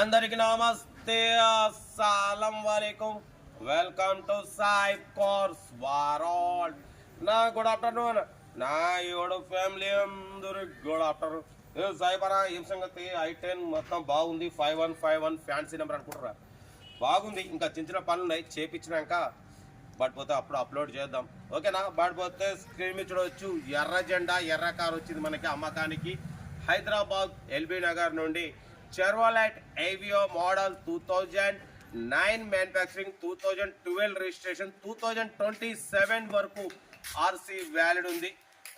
అందరికి నమస్తే, అస్సలం వాలేకుం. Welcome to Saib cars world. నా గుడ్ ఆఫ్టర్నూన్ నా యోడు ఫ్యామిలీ అందరికి గుడ్ ఆఫ్టర్నూన్. సాయిబ్ అన్న ఏం సంగతి? i10 మొత్తం బాగుంది. 5151 ఫ్యాన్సీ నెంబర్ అనుకుంటారా? బాగుంది. ఇంకా చిన్న చిన్న పనులు ఉన్నాయి, చేపించినాక బట్ పోతే అప్పుడు అప్లోడ్ చేద్దాం, ఓకేనా? బట్ పోతే స్క్రీన్ మీద చూడవచ్చు, ఎర్ర జెండా ఎర్ర కార్ వచ్చింది మనకి అమ్మకానికి. హైదరాబాద్ ఎల్బీ నగర్ నుండి Chevrolet Aveo model 2009 manufacturing, 2012 registration, 2027 వరకు ఆర్సీ వ్యాలిడ్ ఉంది.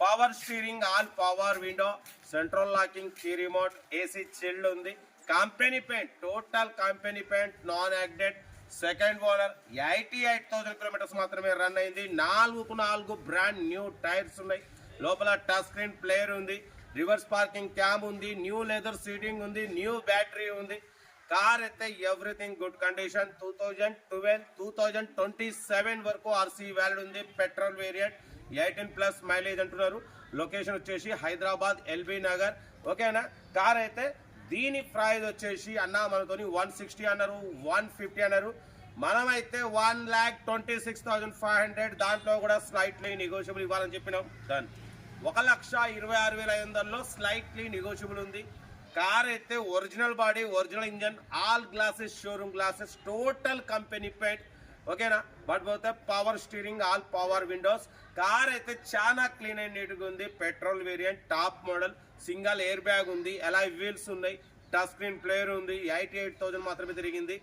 Power steering, all power window, central locking, key remote, AC chilled ఉంది. Company paint, total company paint, non యాక్డెడ్, సెకండ్ ఓనర్, 88,000 కిలోమీటర్స్ మాత్రమే రన్ అయింది. 4 బ్రాండ్ న్యూ టైర్స్ ఉన్నాయి. లోపల touch screen player ఉంది, reverse parking cam ఉంది, new leather seating ఉంది, new battery ఉంది. కార్ అయితే ఎవ్రీథింగ్ గుడ్ కండిషన్. 2012 2027 వరకు ఆర్సీ వ్యాలిడ్ ఉంది. పెట్రోల్ వేరియంట్, 18+ మైలేజ్ అంటున్నారు. లొకేషన్ వచ్చేసి హైదరాబాద్ ఎల్బీ నగర్, ఓకేనా? కార్ అయితే దీని ప్రైస్ వచ్చేసి అన్న మనతోని 160 అన్నారు, 150 అన్నారు. మనమైతే 1,26,500, దాంట్లో కూడా స్లైట్లీ నెగోషియబుల్ ఇవ్వాలని చెప్పినాం. డన్. 1,26,500లో స్లైట్లీ నెగోషియబుల్ ఉంది. కార్ అయితే original body, original engine, all glasses, showroom glasses, total company paint, ఓకేనా? బట్ పోతే power steering, all power Windows. Car అయితే చాలా క్లీన్ అండ్ నీట్గా ఉంది. Petrol variant, top model, single air bag ఉంది, alloy wheels ఉన్నాయి, టచ్ స్క్రీన్ ప్లేయర్ ఉంది. 88,000 మాత్రమే తిరిగింది.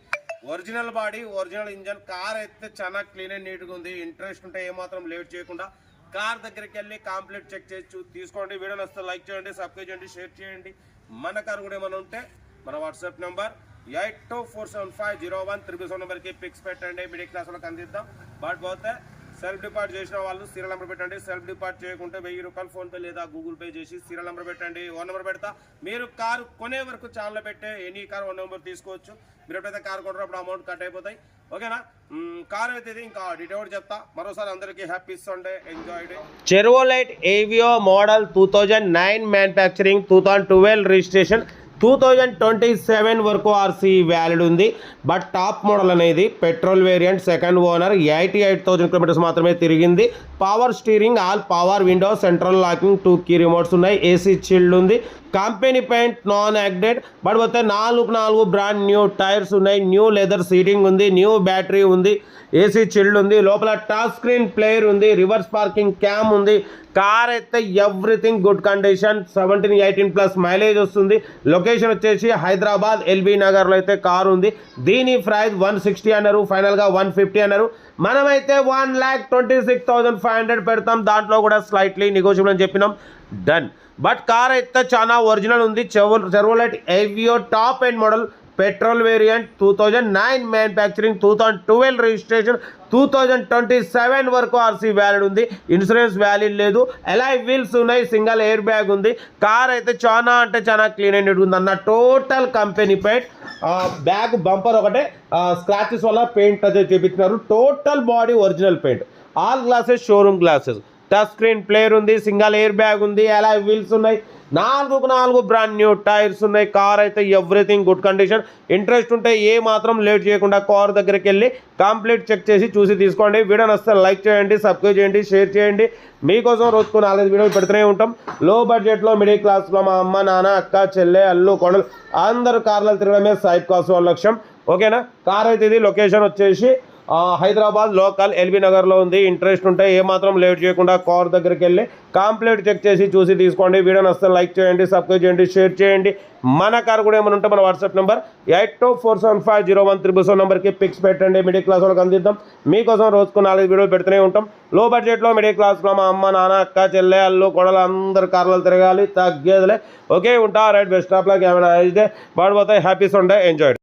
Original body, original engine. Car అయితే చాలా క్లీన్ అండ్ నీట్గా ఉంది. ఇంట్రెస్ట్ ఉంటే ఏమాత్రం లేట్ చేయకుండా కార్ దగ్గరికి వెళ్ళి కంప్లీట్ చెక్ చేసి తీసుకోండి. వీడియో నచ్చితే లైక్ చేయండి, సబ్స్క్రైబ్ చేయండి, షేర్ చేయండి. మన కార్ కూడా ఏమైనా ఉంటే మన వాట్సాప్ నెంబర్ 8247501377 నెంబర్కి పిక్స్ పెట్టండి. మిడిల్ క్లాస్ వాళ్ళకి అందిద్దాం. బట్ పోతే సెల్ఫ్ డిపార్ట్ చేసిన వాళ్ళు సీరియల్ నెంబర్ పెట్టండి. సెల్ఫ్ డిపార్ట్ చేయకుంటే 1000 రూపాయలు ఫోన్పే లేదా గూగుల్ పే చేసి సీరియల్ నెంబర్ పెట్టండి. 1 నెంబర్ పెడతా. మీరు కారు కొనే వరకు ఛానల్లో పెట్టే ఎనీ కార్ 1 నెంబర్ తీసుకోవచ్చు. మీరు ఎప్పుడైతే కార్ కొంటారో అమౌంట్ కట్ అయిపోతాయి, ఓకేనా? కార్ అయితే ఇంకా డీటెయిల్ చెప్తా. మరోసారి అందరికీ happy Sunday, enjoy day. Chevrolet Aveo model 2009 manufacturing, 2012 registration, 2027 వరకు ఆర్సీ వ్యాలిడ్ ఉంది. బట్ టాప్ మోడల్ అనేది petrol variant, second owner, 88,000 kilometres మాత్రమే తిరిగింది. Power steering, all power window, central locking, 2 key remotes ఉన్నాయి, ఏసీ చిల్డ్ ఉంది. కంపెనీ పెయింట్, నాన్ యాక్డెడ్. But పోతే 4 brand new tyres ఉన్నాయి, న్యూ లెదర్ సీటింగ్ ఉంది, న్యూ బ్యాటరీ ఉంది, ఏసీ చిల్డ్ ఉంది. లోపల టచ్ స్క్రీన్ ప్లేయర్ ఉంది, రివర్స్ పార్కింగ్ క్యామ్ ఉంది. కార్ అయితే ఎవ్రీథింగ్ గుడ్ కండిషన్. 17-18+ మైలేజ్ వస్తుంది. లొకేషన్ వచ్చేసి హైదరాబాద్ ఎల్బీ నగర్లో అయితే కార్ ఉంది. దీని ప్రైస్ 160 అన్నారు, ఫైనల్గా 150 అన్నారు. మనమైతే 1,26,500 పెడతాం. దాంట్లో కూడా స్లైట్లీ నెగోషియబుల్ అని చెప్పినాం. డన్. బట్ కార్ అయితే చాలా ఒరిజినల్ ఉంది. Chevrolet Aveo top end model, petrol variant, 2009 manufacturing, 2012 registration, 2027 వరకు ఆర్సీ వ్యాలిడ్ ఉంది. ఇన్సూరెన్స్ వ్యాలిడ్ లేదు. అలాయ్ వీల్స్ ఉన్నాయి, సింగల్ ఎయిర్ బ్యాగ్ ఉంది. కార్ అయితే చాలా అంటే చాలా క్లీన్ అండ్ నీట్గా ఉంది అన్న. Total company paint, back bumper ఒకటే స్క్రాచెస్ వల్ల పెయింట్ అయితే చేపించినారు. టోటల్ body original paint, all glasses showroom glasses, touch screen player ఉంది, సింగల్ ఎయిర్ బ్యాగ్ ఉంది, అలాయ్ వీల్స్ ఉన్నాయి, 4 బ్రాండ్ న్యూ టైర్స్ ఉన్నాయి. కార్ అయితే ఎవ్రీథింగ్ గుడ్ కండిషన్. ఇంట్రెస్ట్ ఉంటే ఏ మాత్రం లేట్ చేయకుండా కార్ దగ్గరికి వెళ్ళి కంప్లీట్ చెక్ చేసి చూసి తీసుకోండి. వీడియో నచ్చితే లైక్ చేయండి, సబ్స్క్రైబ్ చేయండి, షేర్ చేయండి. మీకోసం రోజుకు 4-5 వీడియోలు పెడుతూనే ఉంటాం. లో బడ్జెట్లో, మిడిల్ క్లాస్లో మా అమ్మ, నాన్న, అక్క, చెల్లె, అల్లు, కొడలు అందరూ కార్లలో తిరగడమే సాయిబ్ కార్స్ వాళ్ళ లక్ష్యం, ఓకేనా? కార్ అయితే ఇది లొకేషన్ వచ్చేసి హైదరాబాద్ లోకల్ ఎల్బీ నగర్లో ఉంది. ఇంట్రెస్ట్ ఉంటే ఏమాత్రం లేట్ చేయకుండా కార్ దగ్గరికి వెళ్ళి కంప్లీట్ చెక్ చేసి చూసి తీసుకోండి. వీడియో నచ్చితే లైక్ చేయండి, సబ్స్క్రైబ్ చేయండి, షేర్ చేయండి. మన కార్ కూడా ఏమైనా ఉంటే మన వాట్సాప్ నెంబర్ 8247501377 నెంబర్కి పిక్స్ పెట్టండి. మిడిల్ క్లాస్ వాళ్ళకి అందిద్దాం. మీకోసం రోజుకు 4 వీడియోలు పెడుతూనే ఉంటాం. లో బడ్జెట్లో, మిడిల్ క్లాస్లో మా అమ్మ, నాన్న, అక్క, చెల్లె, అల్లు, కొడలు అందరు కార్లలో తిరగాలి, తగ్గేదిలే. ఓకే, ఉంటా. రైట్. Best of luck. ఏమైనా అయితే పడిపోతాయి. Happy Sunday, enjoy.